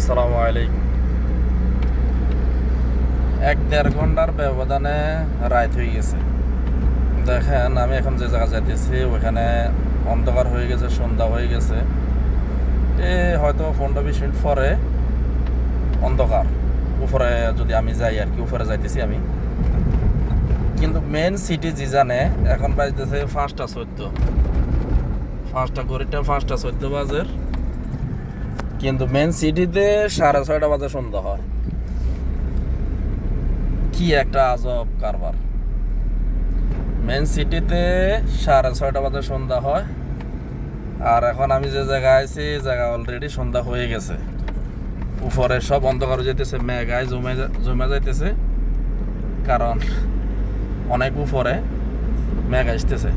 আসসালামু আলাইকুম। 1-1.5 ঘন্টার ব্যবধানে রাত হয়ে গেছে। দেখেন, আমি এখন যে জায়গা যাইতেছি ওখানে অন্ধকার হয়ে গেছে, সন্ধ্যা হয়ে গেছে। হয়তো 15-20 মিনিট পরে অন্ধকার। উপরে যদি আমি যাই আর কি, উপরে যাইতেছি আমি। কিন্তু মেন সিটি জিজানে এখন বাজতেছে 5টা 14। 5টা বাজে। কিন্তু মেন সিটিতে 6:30 বাজে সন্ধ্যা হয়। কি একটা আজব কারবার। মেন সিটিতে 6:30 বাজে সন্ধ্যা হয়, আর এখন আমি যে জায়গায় আছি জায়গা অলরেডি সন্ধ্যা হয়ে গেছে। উপরে সব অন্ধকার যেতেছে, মেঘায় জমে যাইতেছে, কারণ অনেক উপরে মেঘ আসতেছে,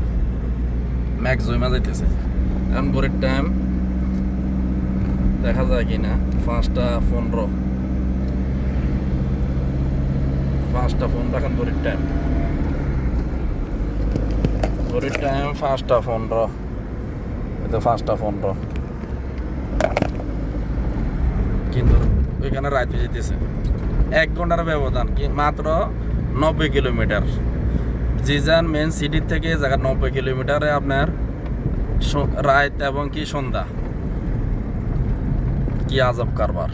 মেঘ জমে যাইতেছে। এখন ঘড়ির টাইম দেখা যায় কিনা 5টা 15। 5টা 15 এখন ঘড়ির টাইম। 5টা 15। এটা 5টা 15, কিন্তু ওইখানে রাতে যেতেছে 1 ঘন্টার ব্যবধান, কি মাত্র 90 কিলোমিটার। জিজান মেন সিটির থেকে জায়গা 90 কিলোমিটারে আপনার রাত এবং কি সন্ধ্যা। কি আজব কারবার।